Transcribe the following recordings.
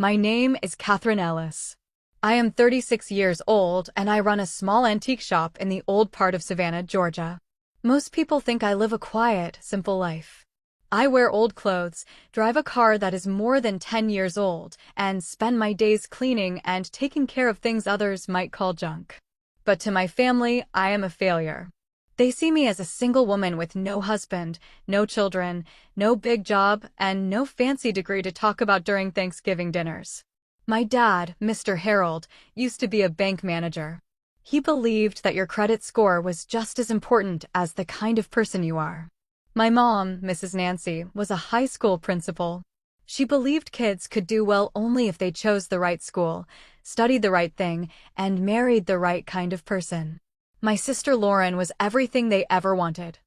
My name is Catherine Ellis. I am 36 years old and I run a small antique shop in the old part of Savannah, Georgia. Most people think I live a quiet, simple life. I wear old clothes, drive a car that is more than 10 years old, and spend my days cleaning and taking care of things others might call junk. But to my family, I am a failure. They see me as a single woman with no husband, no children, no big job, and no fancy degree to talk about during Thanksgiving dinners. My dad, Mr. Harold, used to be a bank manager. He believed that your credit score was just as important as the kind of person you are. My mom, Mrs. Nancy, was a high school principal. She believed kids could do well only if they chose the right school, studied the right thing, and married the right kind of person. My sister Lauren was everything they ever wanted.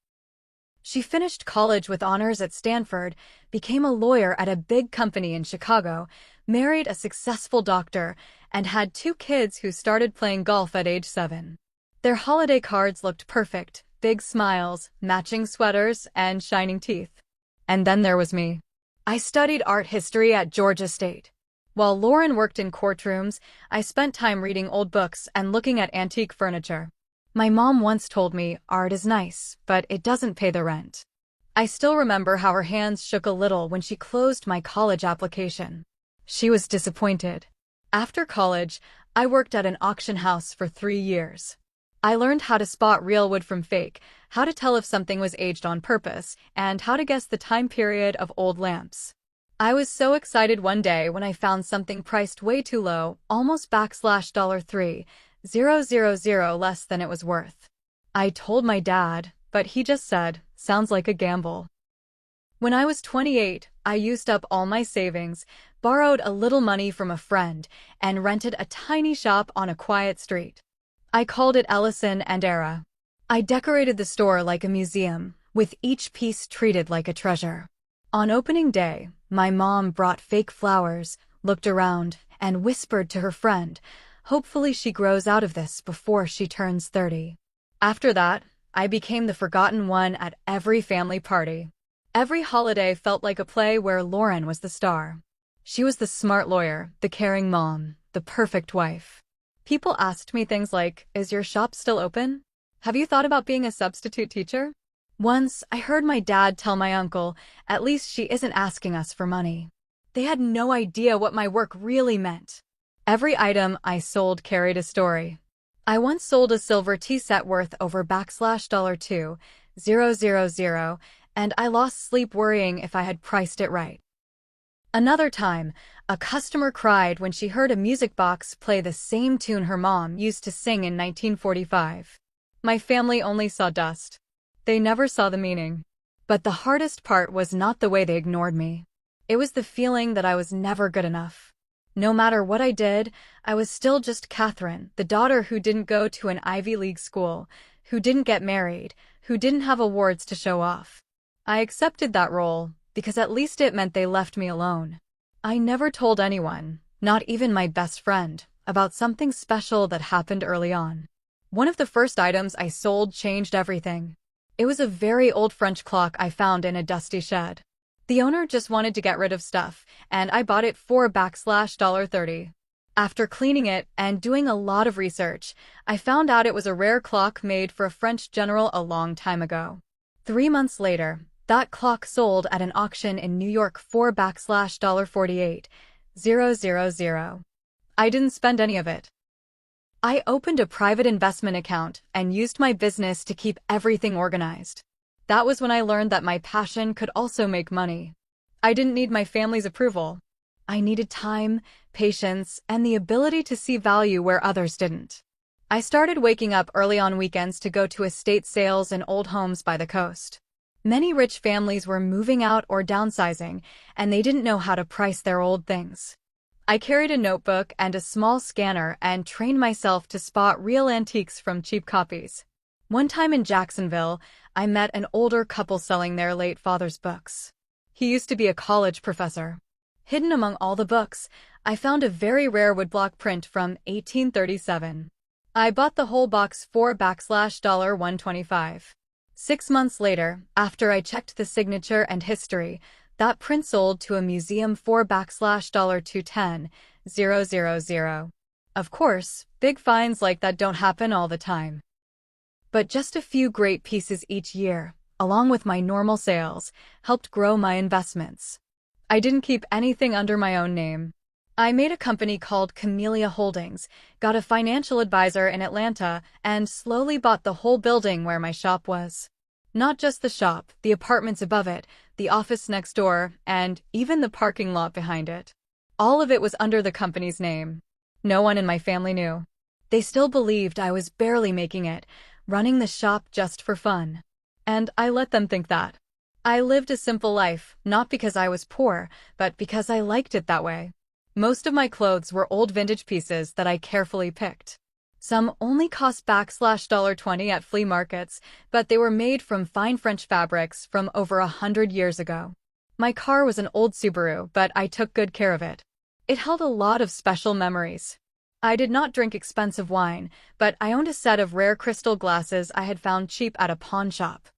She finished college with honors at Stanford, became a lawyer at a big company in Chicago, married a successful doctor, and had 2 kids who started playing golf at age 7. Their holiday cards looked perfect, big smiles, matching sweaters, and shining teeth. And then there was me. I studied art history at Georgia State. While Lauren worked in courtrooms, I spent time reading old books and looking at antique furniture. My mom once told me, art is nice, but it doesn't pay the rent. I still remember how her hands shook a little when she closed my college application. She was disappointed. After college, I worked at an auction house for 3 years. I learned how to spot real wood from fake, how to tell if something was aged on purpose, and how to guess the time period of old lamps. I was so excited one day when I found something priced way too low, almost $3,000 less than it was worth. I told my dad, but he just said, "Sounds like a gamble." When I was 28, I used up all my savings, borrowed a little money from a friend, and rented a tiny shop on a quiet street. I called it Ellison and Era. I decorated the store like a museum, with each piece treated like a treasure. On opening day, my mom brought fake flowers, looked around, and whispered to her friend, "Hopefully she grows out of this before she turns 30. After that, I became the forgotten one at every family party. Every holiday felt like a play where Lauren was the star. She was the smart lawyer, the caring mom, the perfect wife. People asked me things like, "Is your shop still open? Have you thought about being a substitute teacher?" Once, I heard my dad tell my uncle, "At least she isn't asking us for money." They had no idea what my work really meant. Every item I sold carried a story. I once sold a silver tea set worth over $2,000, and I lost sleep worrying if I had priced it right. Another time, a customer cried when she heard a music box play the same tune her mom used to sing in 1945. My family only saw dust. They never saw the meaning. But the hardest part was not the way they ignored me. It was the feeling that I was never good enough. No matter what I did, I was still just Catherine, the daughter who didn't go to an Ivy League school, who didn't get married, who didn't have awards to show off. I accepted that role, because at least it meant they left me alone. I never told anyone, not even my best friend, about something special that happened early on. One of the first items I sold changed everything. It was a very old French clock I found in a dusty shed. The owner just wanted to get rid of stuff, and I bought it for $30. After cleaning it and doing a lot of research, I found out it was a rare clock made for a French general a long time ago. 3 months later, that clock sold at an auction in New York for $48,000. I didn't spend any of it. I opened a private investment account and used my business to keep everything organized. That was when I learned that my passion could also make money. I didn't need my family's approval. I needed time, patience, and the ability to see value where others didn't. I started waking up early on weekends to go to estate sales in old homes by the coast. Many rich families were moving out or downsizing, and they didn't know how to price their old things. I carried a notebook and a small scanner and trained myself to spot real antiques from cheap copies. One time in Jacksonville, I met an older couple selling their late father's books. He used to be a college professor. Hidden among all the books, I found a very rare woodblock print from 1837. I bought the whole box for $125. 6 months later, after I checked the signature and history, That print sold to a museum for $210,000. Of course, big finds like that don't happen all the time. But just a few great pieces each year, along with my normal sales, helped grow my investments. I didn't keep anything under my own name. I made a company called Camellia Holdings, got a financial advisor in Atlanta, and slowly bought the whole building where my shop was. Not just the shop, the apartments above it, the office next door, and even the parking lot behind it. All of it was under the company's name. No one in my family knew. They still believed I was barely making it, running the shop just for fun. And I let them think that. I lived a simple life, not because I was poor, but because I liked it that way. Most of my clothes were old vintage pieces that I carefully picked. Some only cost $20 at flea markets, but they were made from fine French fabrics from over 100 years ago. My car was an old Subaru, but I took good care of it. It held a lot of special memories. I did not drink expensive wine, but I owned a set of rare crystal glasses I had found cheap at a pawn shop.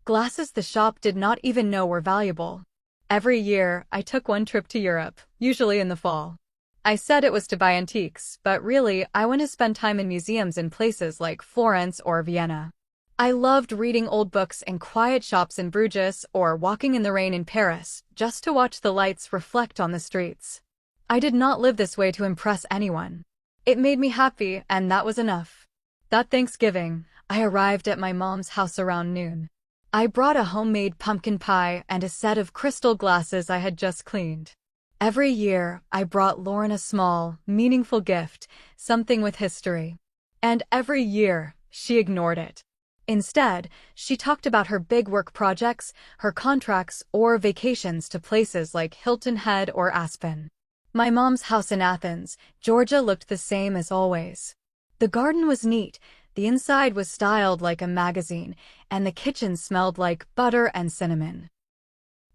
Glasses the shop did not even know were valuable. Every year, I took one trip to Europe, usually in the fall. I said it was to buy antiques, but really, I went to spend time in museums in places like Florence or Vienna. I loved reading old books in quiet shops in Bruges or walking in the rain in Paris, just to watch the lights reflect on the streets. I did not live this way to impress anyone. It made me happy, and that was enough. That Thanksgiving, I arrived at my mom's house around noon. I brought a homemade pumpkin pie and a set of crystal glasses I had just cleaned. Every year, I brought Lauren a small, meaningful gift, something with history. And every year, she ignored it. Instead, she talked about her big work projects, her contracts, or vacations to places like Hilton Head or Aspen. My mom's house in Athens, Georgia looked the same as always. The garden was neat, the inside was styled like a magazine, and the kitchen smelled like butter and cinnamon.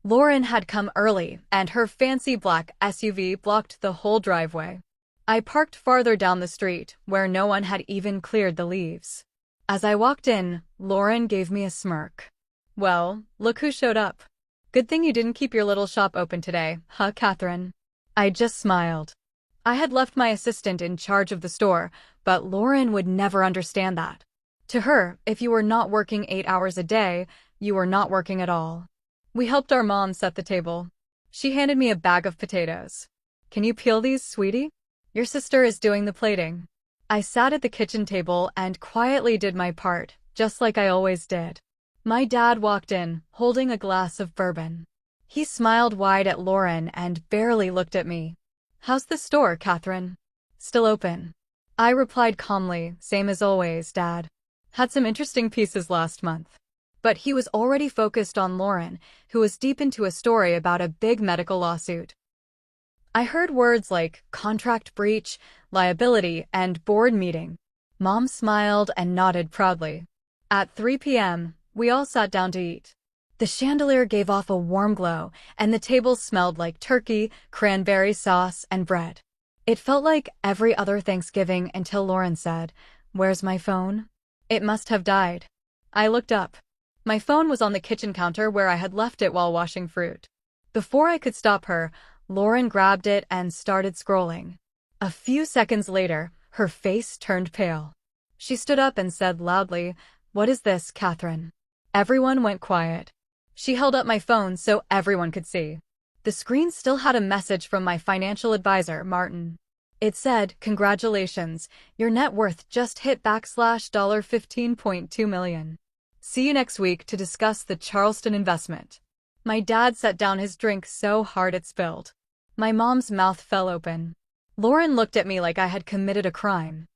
Lauren had come early, and her fancy black SUV blocked the whole driveway. I parked farther down the street, where no one had even cleared the leaves. As I walked in, Lauren gave me a smirk. "Well, look who showed up. Good thing you didn't keep your little shop open today, huh, Catherine?" I just smiled. I had left my assistant in charge of the store, but Lauren would never understand that. To her, if you were not working 8 hours a day, you were not working at all. We helped our mom set the table. She handed me a bag of potatoes. "Can you peel these, sweetie? Your sister is doing the plating." I sat at the kitchen table and quietly did my part, just like I always did. My dad walked in, holding a glass of bourbon. He smiled wide at Lauren and barely looked at me. "How's the store, Catherine?" "Still open." I replied calmly, "Same as always, Dad. Had some interesting pieces last month." But he was already focused on Lauren, who was deep into a story about a big medical lawsuit. I heard words like contract breach, liability, and board meeting. Mom smiled and nodded proudly. At 3 p.m., we all sat down to eat. The chandelier gave off a warm glow, and the table smelled like turkey, cranberry sauce, and bread. It felt like every other Thanksgiving until Lauren said, "Where's my phone?" It must have died. I looked up. My phone was on the kitchen counter where I had left it while washing fruit. Before I could stop her, Lauren grabbed it and started scrolling. A few seconds later, her face turned pale. She stood up and said loudly, "What is this, Catherine?" Everyone went quiet. She held up my phone so everyone could see. The screen still had a message from my financial advisor, Martin. It said, "Congratulations, your net worth just hit $15.2 million. See you next week to discuss the Charleston investment." My dad set down his drink so hard it spilled. My mom's mouth fell open. Lauren looked at me like I had committed a crime.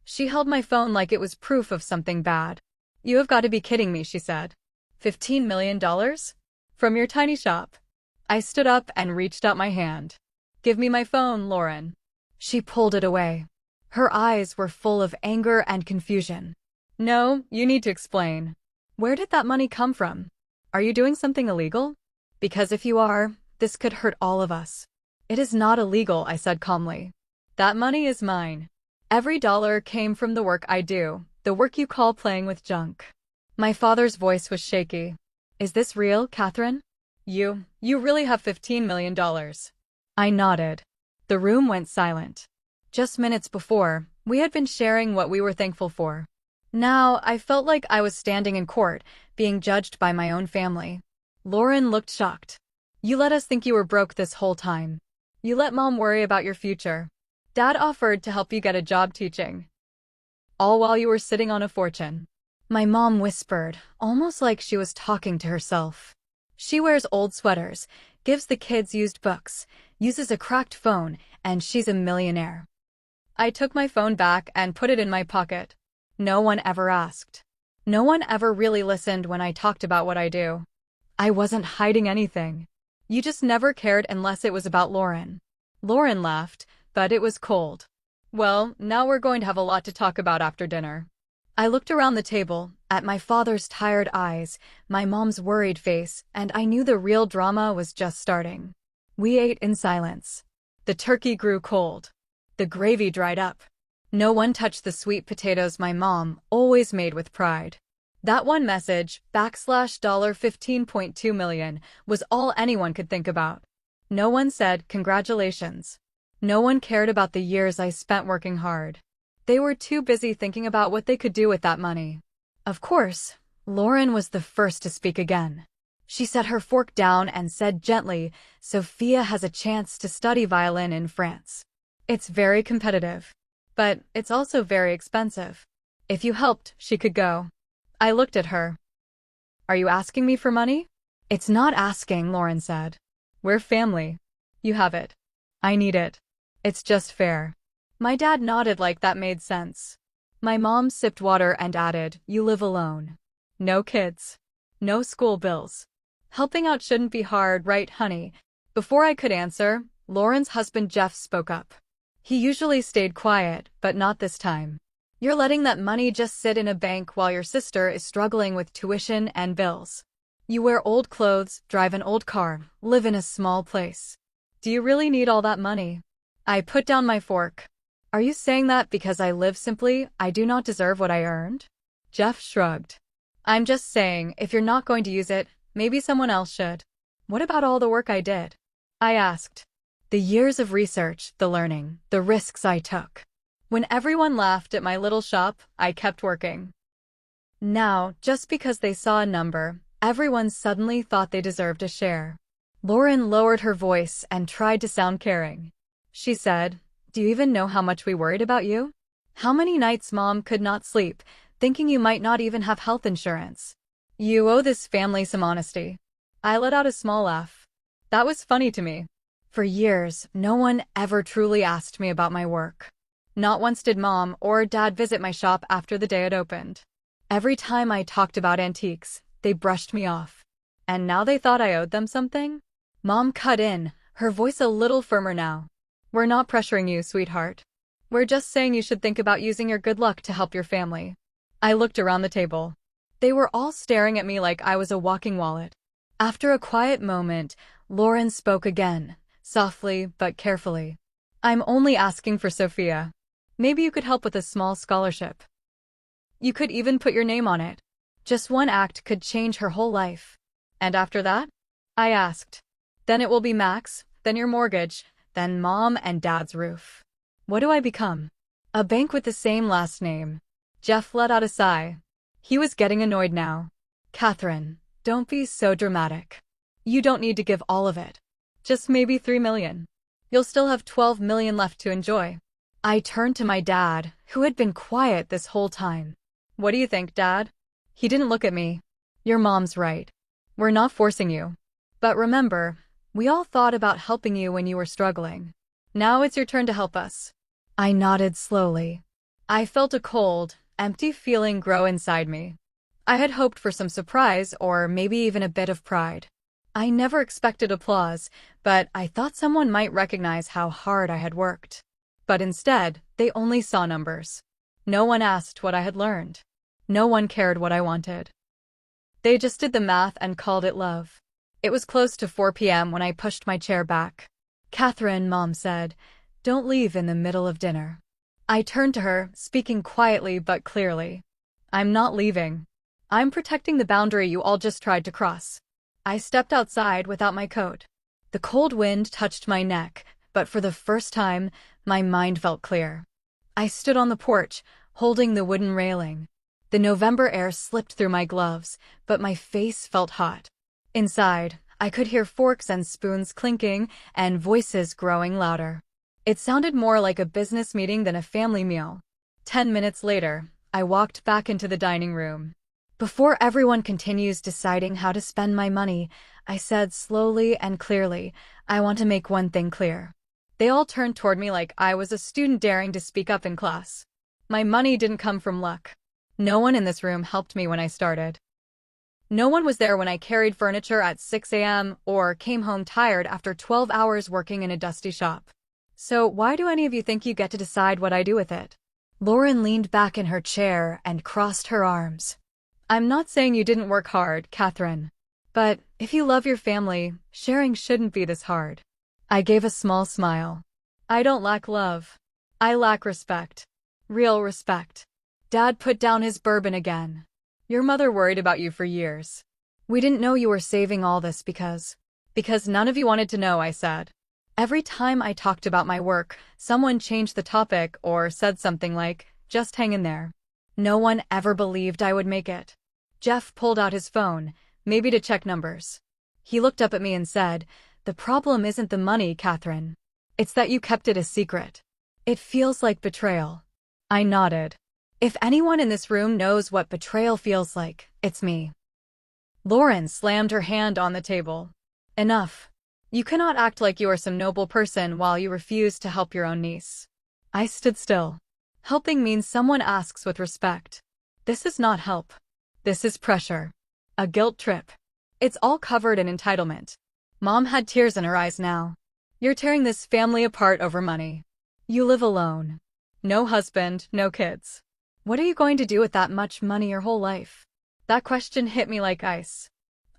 She held my phone like it was proof of something bad. "You have got to be kidding me," she said. $15 million? From your tiny shop?" I stood up and reached out my hand. "Give me my phone, Lauren." She pulled it away. Her eyes were full of anger and confusion. "No, you need to explain. Where did that money come from? Are you doing something illegal? Because if you are, this could hurt all of us." "It is not illegal," I said calmly. "That money is mine. Every dollar came from the work I do, the work you call playing with junk." My father's voice was shaky. "Is this real, Catherine?" You really have $15 million. I nodded. The room went silent. Just minutes before, we had been sharing what we were thankful for. Now, I felt like I was standing in court, being judged by my own family. Lauren looked shocked. You let us think you were broke this whole time. You let Mom worry about your future. Dad offered to help you get a job teaching. All while you were sitting on a fortune. My mom whispered, almost like she was talking to herself. She wears old sweaters, gives the kids used books, uses a cracked phone, and she's a millionaire. I took my phone back and put it in my pocket. No one ever asked. No one ever really listened when I talked about what I do. I wasn't hiding anything. You just never cared unless it was about Lauren. Lauren laughed, but it was cold. Well, now we're going to have a lot to talk about after dinner. I looked around the table, at my father's tired eyes, my mom's worried face, and I knew the real drama was just starting. We ate in silence. The turkey grew cold. The gravy dried up. No one touched the sweet potatoes my mom always made with pride. That one message, $15.2 million, was all anyone could think about. No one said, congratulations. No one cared about the years I spent working hard. They were too busy thinking about what they could do with that money. Of course, Lauren was the first to speak again. She set her fork down and said gently, Sophia has a chance to study violin in France. It's very competitive. But it's also very expensive. If you helped, she could go. I looked at her. Are you asking me for money? It's not asking, Lauren said. We're family. You have it. I need it. It's just fair. My dad nodded like that made sense. My mom sipped water and added, you live alone. No kids. No school bills. Helping out shouldn't be hard, right, honey? Before I could answer, Lauren's husband Jeff spoke up. He usually stayed quiet, but not this time. You're letting that money just sit in a bank while your sister is struggling with tuition and bills. You wear old clothes, drive an old car, live in a small place. Do you really need all that money? I put down my fork. Are you saying that because I live simply, I do not deserve what I earned? Jeff shrugged. I'm just saying, if you're not going to use it, maybe someone else should. What about all the work I did? I asked. The years of research, the learning, the risks I took. When everyone laughed at my little shop, I kept working. Now, just because they saw a number, everyone suddenly thought they deserved a share. Lauren lowered her voice and tried to sound caring. She said, do you even know how much we worried about you? How many nights Mom could not sleep, thinking you might not even have health insurance? You owe this family some honesty. I let out a small laugh. That was funny to me. For years, no one ever truly asked me about my work. Not once did Mom or Dad visit my shop after the day it opened. Every time I talked about antiques, they brushed me off. And now they thought I owed them something? Mom cut in, her voice a little firmer now. We're not pressuring you, sweetheart. We're just saying you should think about using your good luck to help your family. I looked around the table. They were all staring at me like I was a walking wallet. After a quiet moment, Lauren spoke again. Softly, but carefully. I'm only asking for Sophia. Maybe you could help with a small scholarship. You could even put your name on it. Just one act could change her whole life. And after that? I asked. Then it will be Max, then your mortgage, then Mom and Dad's roof. What do I become? A bank with the same last name. Jeff let out a sigh. He was getting annoyed now. Catherine, don't be so dramatic. You don't need to give all of it. Just maybe $3 million. You'll still have $12 million left to enjoy. I turned to my dad, who had been quiet this whole time. What do you think, Dad? He didn't look at me. Your mom's right. We're not forcing you. But remember, we all thought about helping you when you were struggling. Now it's your turn to help us. I nodded slowly. I felt a cold, empty feeling grow inside me. I had hoped for some surprise or maybe even a bit of pride. I never expected applause, but I thought someone might recognize how hard I had worked. But instead, they only saw numbers. No one asked what I had learned. No one cared what I wanted. They just did the math and called it love. It was close to 4 p.m. when I pushed my chair back. Catherine, Mom said, don't leave in the middle of dinner. I turned to her, speaking quietly but clearly. I'm not leaving. I'm protecting the boundary you all just tried to cross. I stepped outside without my coat. The cold wind touched my neck, but for the first time, my mind felt clear. I stood on the porch, holding the wooden railing. The November air slipped through my gloves, but my face felt hot. Inside, I could hear forks and spoons clinking and voices growing louder. It sounded more like a business meeting than a family meal. 10 minutes later, I walked back into the dining room. Before everyone continues deciding how to spend my money, I said slowly and clearly, I want to make one thing clear. They all turned toward me like I was a student daring to speak up in class. My money didn't come from luck. No one in this room helped me when I started. No one was there when I carried furniture at 6 a.m. or came home tired after 12 hours working in a dusty shop. So why do any of you think you get to decide what I do with it? Lauren leaned back in her chair and crossed her arms. I'm not saying you didn't work hard, Catherine. But if you love your family, sharing shouldn't be this hard. I gave a small smile. I don't lack love. I lack respect. Real respect. Dad put down his bourbon again. Your mother worried about you for years. We didn't know you were saving all this because none of you wanted to know, I said. Every time I talked about my work, someone changed the topic or said something like, just hang in there. No one ever believed I would make it. Jeff pulled out his phone, maybe to check numbers. He looked up at me and said, the problem isn't the money, Catherine. It's that you kept it a secret. It feels like betrayal. I nodded. If anyone in this room knows what betrayal feels like, it's me. Lauren slammed her hand on the table. Enough. You cannot act like you are some noble person while you refuse to help your own niece. I stood still. Helping means someone asks with respect. This is not help. This is pressure. A guilt trip. It's all covered in entitlement. Mom had tears in her eyes now. You're tearing this family apart over money. You live alone. No husband, no kids. What are you going to do with that much money your whole life? That question hit me like ice.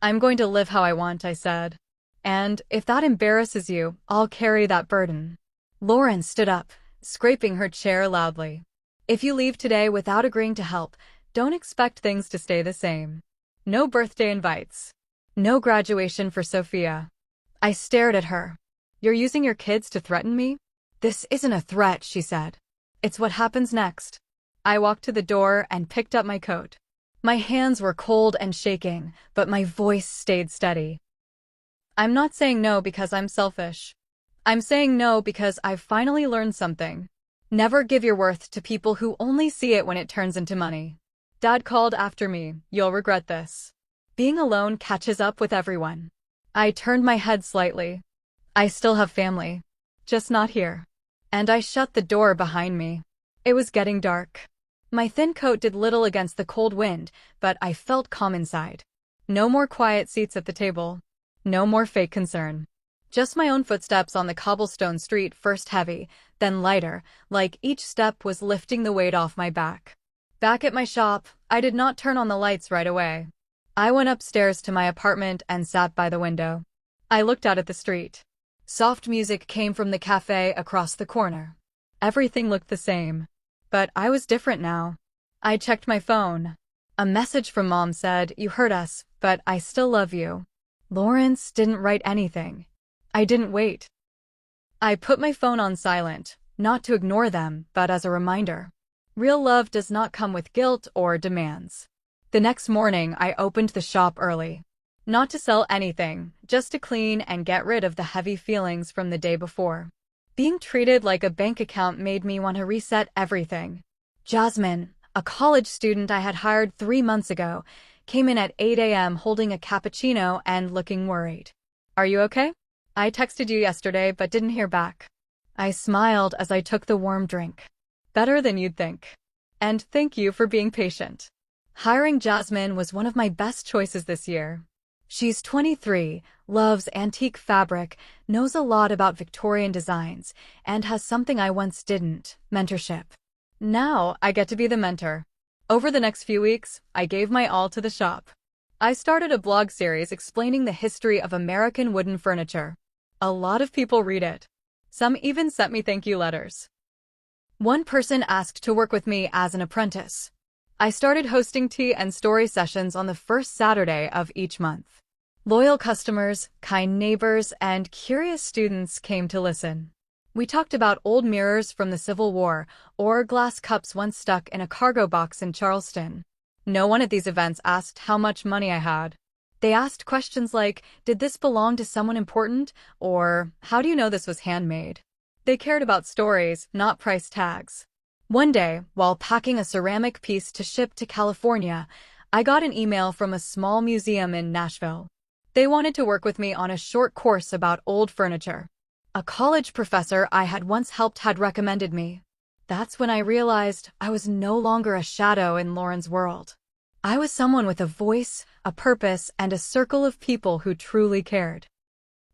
I'm going to live how I want, I said. And if that embarrasses you, I'll carry that burden. Lauren stood up, scraping her chair loudly. If you leave today without agreeing to help, don't expect things to stay the same. No birthday invites. No graduation for Sophia. I stared at her. You're using your kids to threaten me? This isn't a threat, she said. It's what happens next. I walked to the door and picked up my coat. My hands were cold and shaking, but my voice stayed steady. I'm not saying no because I'm selfish. I'm saying no because I've finally learned something. Never give your worth to people who only see it when it turns into money. Dad called after me, you'll regret this. Being alone catches up with everyone. I turned my head slightly. I still have family. Just not here. And I shut the door behind me. It was getting dark. My thin coat did little against the cold wind, but I felt calm inside. No more quiet seats at the table. No more fake concern. Just my own footsteps on the cobblestone street, first heavy, then lighter, like each step was lifting the weight off my back. Back at my shop, I did not turn on the lights right away. I went upstairs to my apartment and sat by the window. I looked out at the street. Soft music came from the cafe across the corner. Everything looked the same. But I was different now. I checked my phone. A message from Mom said, you hurt us, but I still love you. Lawrence didn't write anything. I didn't wait. I put my phone on silent, not to ignore them, but as a reminder. Real love does not come with guilt or demands. The next morning, I opened the shop early. Not to sell anything, just to clean and get rid of the heavy feelings from the day before. Being treated like a bank account made me want to reset everything. Jasmine, a college student I had hired 3 months ago, came in at 8 a.m. holding a cappuccino and looking worried. Are you okay? I texted you yesterday but didn't hear back. I smiled as I took the warm drink. Better than you'd think. And thank you for being patient. Hiring Jasmine was one of my best choices this year. She's 23, loves antique fabric, knows a lot about Victorian designs, and has something I once didn't, mentorship. Now I get to be the mentor. Over the next few weeks, I gave my all to the shop. I started a blog series explaining the history of American wooden furniture. A lot of people read it. Some even sent me thank you letters. One person asked to work with me as an apprentice. I started hosting tea and story sessions on the first Saturday of each month. Loyal customers, kind neighbors, and curious students came to listen. We talked about old mirrors from the Civil War or glass cups once stuck in a cargo box in Charleston. No one at these events asked how much money I had. They asked questions like, did this belong to someone important? Or, how do you know this was handmade? They cared about stories, not price tags. One day, while packing a ceramic piece to ship to California, I got an email from a small museum in Nashville. They wanted to work with me on a short course about old furniture. A college professor I had once helped had recommended me. That's when I realized I was no longer a shadow in Lauren's world. I was someone with a voice, a purpose, and a circle of people who truly cared.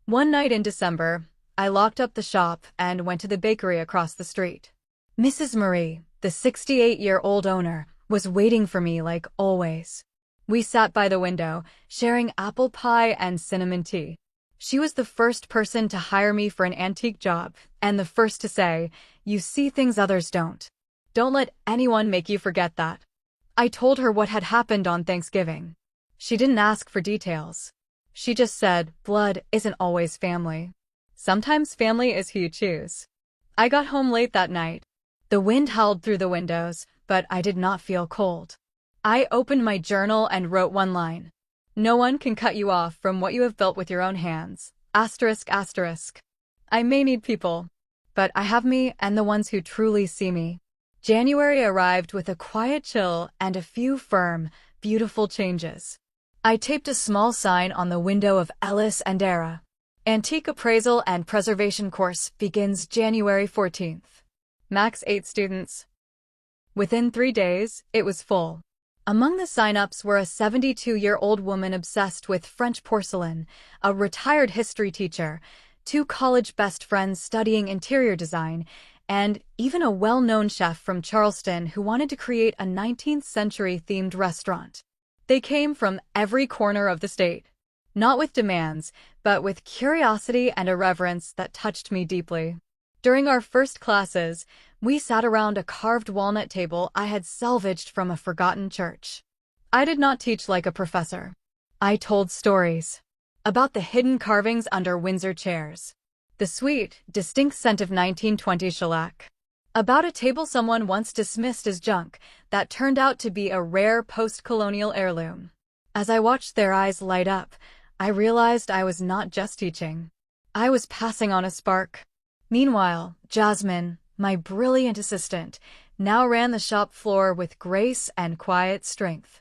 One night in December, I locked up the shop and went to the bakery across the street. Mrs. Marie, the 68-year-old owner, was waiting for me like always. We sat by the window, sharing apple pie and cinnamon tea. She was the first person to hire me for an antique job, and the first to say, "You see things others don't. Don't let anyone make you forget that." I told her what had happened on Thanksgiving. She didn't ask for details. She just said, blood isn't always family. Sometimes family is who you choose. I got home late that night. The wind howled through the windows, but I did not feel cold. I opened my journal and wrote one line. No one can cut you off from what you have built with your own hands. Asterisk, asterisk. I may need people, but I have me and the ones who truly see me. January arrived with a quiet chill and a few firm, beautiful changes. I taped a small sign on the window of Ellis and Era. Antique Appraisal and Preservation course begins January 14th. Max 8 students. Within 3 days, it was full. Among the sign-ups were a 72-year-old woman obsessed with French porcelain, a retired history teacher, 2 college best friends studying interior design, and even a well-known chef from Charleston who wanted to create a 19th-century-themed restaurant. They came from every corner of the state, not with demands, but with curiosity and a reverence that touched me deeply. During our first classes, we sat around a carved walnut table I had salvaged from a forgotten church. I did not teach like a professor. I told stories about the hidden carvings under Windsor chairs, the sweet, distinct scent of 1920 shellac, about a table someone once dismissed as junk that turned out to be a rare post-colonial heirloom. As I watched their eyes light up, I realized I was not just teaching. I was passing on a spark. Meanwhile, Jasmine, my brilliant assistant, now ran the shop floor with grace and quiet strength.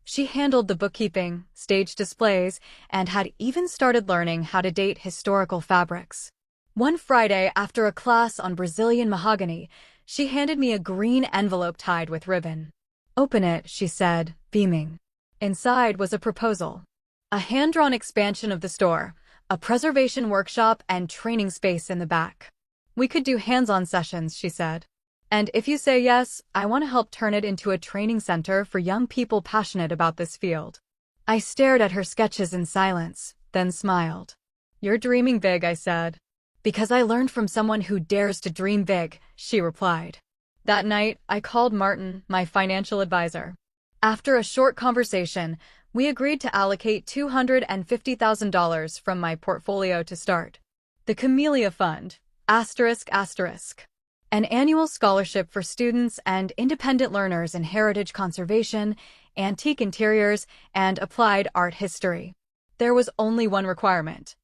She handled the bookkeeping, staged displays, and had even started learning how to date historical fabrics. One Friday, after a class on Brazilian mahogany, she handed me a green envelope tied with ribbon. "Open it," she said, beaming. Inside was a proposal. A hand-drawn expansion of the store, a preservation workshop, and training space in the back. "We could do hands-on sessions," she said. "And if you say yes, I want to help turn it into a training center for young people passionate about this field." I stared at her sketches in silence, then smiled. "You're dreaming big," I said. "Because I learned from someone who dares to dream big," she replied. That night, I called Martin, my financial advisor. After a short conversation, we agreed to allocate $250,000 from my portfolio to start the Camellia Fund, asterisk, asterisk, an annual scholarship for students and independent learners in heritage conservation, antique interiors, and applied art history. There was only one requirement: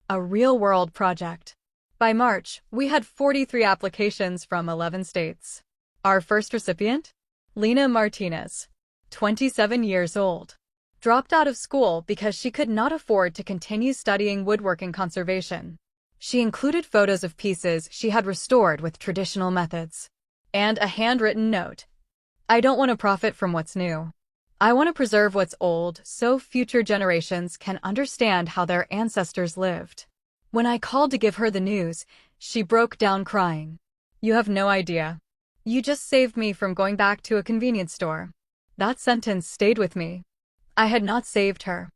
a real-world project. By March, we had 43 applications from 11 states. Our first recipient? Lena Martinez, 27 years old. Dropped out of school because she could not afford to continue studying woodworking conservation. She included photos of pieces she had restored with traditional methods. And a handwritten note. "I don't want to profit from what's new. I want to preserve what's old so future generations can understand how their ancestors lived." When I called to give her the news, she broke down crying. "You have no idea. You just saved me from going back to a convenience store." That sentence stayed with me. I had not saved her.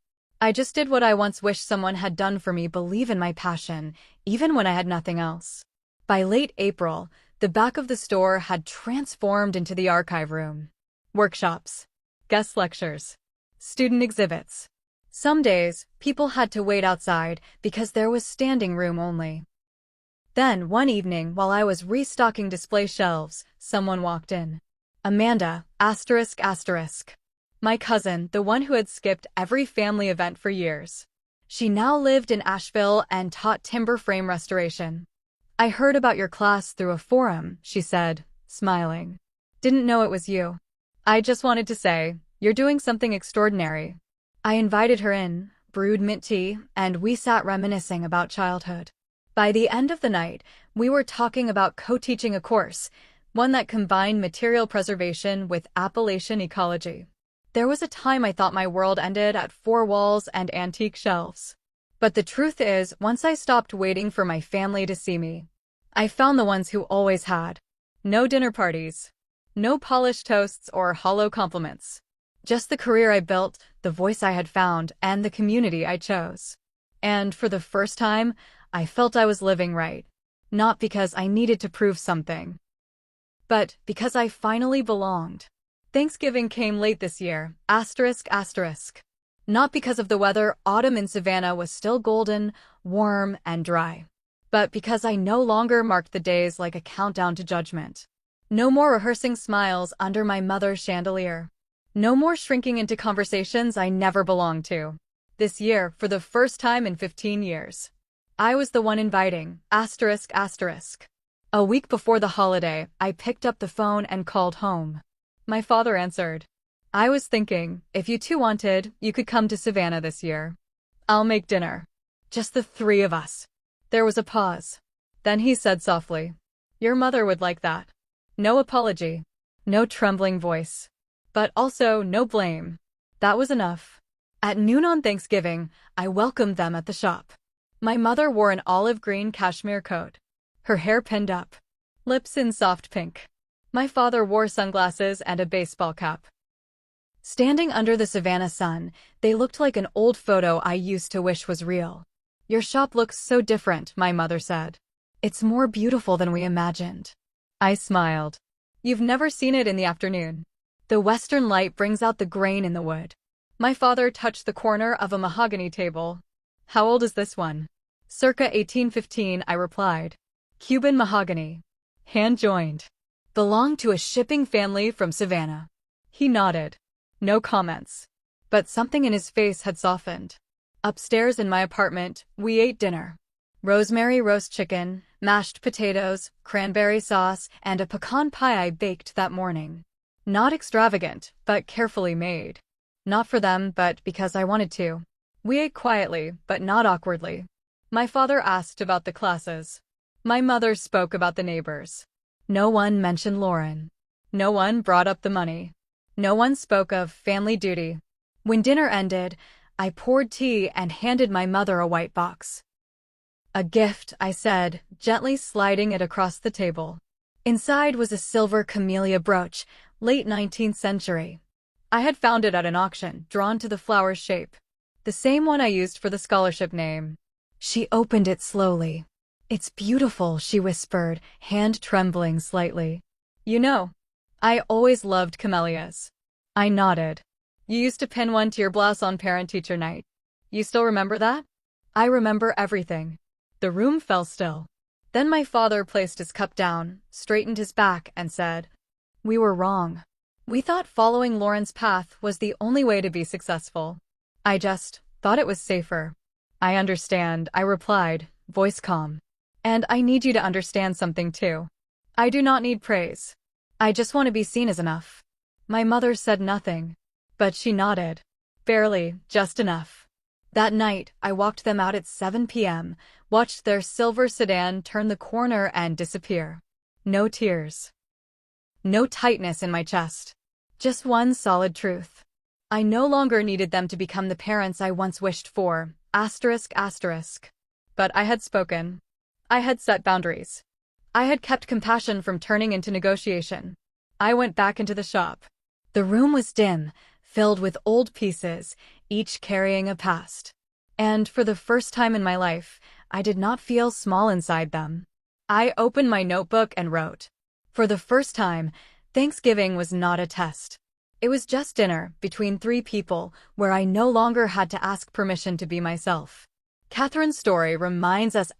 I just did what I once wished someone had done for me: believe in my passion, even when I had nothing else. By late April, the back of the store had transformed into the archive room. Workshops, guest lectures, student exhibits. Some days, people had to wait outside because there was standing room only. Then, one evening, while I was restocking display shelves, someone walked in. Amanda, asterisk asterisk. My cousin, the one who had skipped every family event for years. She now lived in Asheville and taught timber frame restoration. I heard about your class through a forum, she said, smiling. Didn't know it was you. I just wanted to say, you're doing something extraordinary. I invited her in, brewed mint tea, and we sat reminiscing about childhood. By the end of the night, we were talking about co-teaching a course, one that combined material preservation with Appalachian ecology. There was a time I thought my world ended at four walls and antique shelves. But the truth is, once I stopped waiting for my family to see me, I found the ones who always had. No dinner parties. No polished toasts or hollow compliments. Just the career I built, the voice I had found, and the community I chose. And for the first time, I felt I was living right. Not because I needed to prove something, but because I finally belonged. Thanksgiving came late this year, asterisk asterisk. Not because of the weather, autumn in Savannah was still golden, warm, and dry. But because I no longer marked the days like a countdown to judgment. No more rehearsing smiles under my mother's chandelier. No more shrinking into conversations I never belonged to. This year, for the first time in 15 years, I was the one inviting, asterisk asterisk. A week before the holiday, I picked up the phone and called home. My father answered. I was thinking, if you two wanted, you could come to Savannah this year. I'll make dinner. Just the three of us. There was a pause. Then he said softly, your mother would like that. No apology. No trembling voice. But also no blame. That was enough. At noon on Thanksgiving, I welcomed them at the shop. My mother wore an olive green cashmere coat. Her hair pinned up. Lips in soft pink. My father wore sunglasses and a baseball cap. Standing under the Savannah sun, they looked like an old photo I used to wish was real. Your shop looks so different, my mother said. It's more beautiful than we imagined. I smiled. You've never seen it in the afternoon. The western light brings out the grain in the wood. My father touched the corner of a mahogany table. How old is this one? Circa 1815, I replied. Cuban mahogany. Hand-joined. Belonged to a shipping family from Savannah. He nodded. No comments. But something in his face had softened. Upstairs in my apartment, we ate dinner. Rosemary roast chicken, mashed potatoes, cranberry sauce, and a pecan pie I baked that morning. Not extravagant, but carefully made. Not for them, but because I wanted to. We ate quietly, but not awkwardly. My father asked about the classes. My mother spoke about the neighbors. No one mentioned Lauren. No one brought up the money. No one spoke of family duty. When dinner ended, I poured tea and handed my mother a white box. A gift, I said, gently sliding it across the table. Inside was a silver camellia brooch, late 19th century. I had found it at an auction, drawn to the flower's shape. The same one I used for the scholarship name. She opened it slowly. It's beautiful, she whispered, hand trembling slightly. You know, I always loved camellias. I nodded. You used to pin one to your blouse on parent-teacher night. You still remember that? I remember everything. The room fell still. Then my father placed his cup down, straightened his back, and said, we were wrong. We thought following Lauren's path was the only way to be successful. I just thought it was safer. I understand, I replied, voice calm. And I need you to understand something too. I do not need praise. I just want to be seen as enough. My mother said nothing, but she nodded. Barely, just enough. That night, I walked them out at 7 p.m., watched their silver sedan turn the corner and disappear. No tears. No tightness in my chest. Just one solid truth. I no longer needed them to become the parents I once wished for, asterisk asterisk. But I had spoken. I had set boundaries. I had kept compassion from turning into negotiation. I went back into the shop. The room was dim, filled with old pieces, each carrying a past. And for the first time in my life, I did not feel small inside them. I opened my notebook and wrote. For the first time, Thanksgiving was not a test. It was just dinner, between three people, where I no longer had to ask permission to be myself. Catherine's story reminds us ***.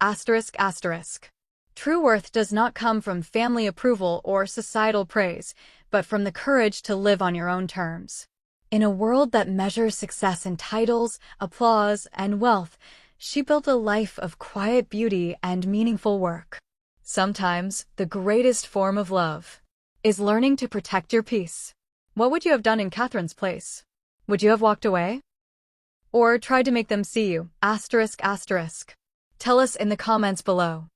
True worth does not come from family approval or societal praise, but from the courage to live on your own terms. In a world that measures success in titles, applause, and wealth, she built a life of quiet beauty and meaningful work. Sometimes, the greatest form of love is learning to protect your peace. What would you have done in Catherine's place? Would you have walked away? Or tried to make them see you? ***. Tell us in the comments below.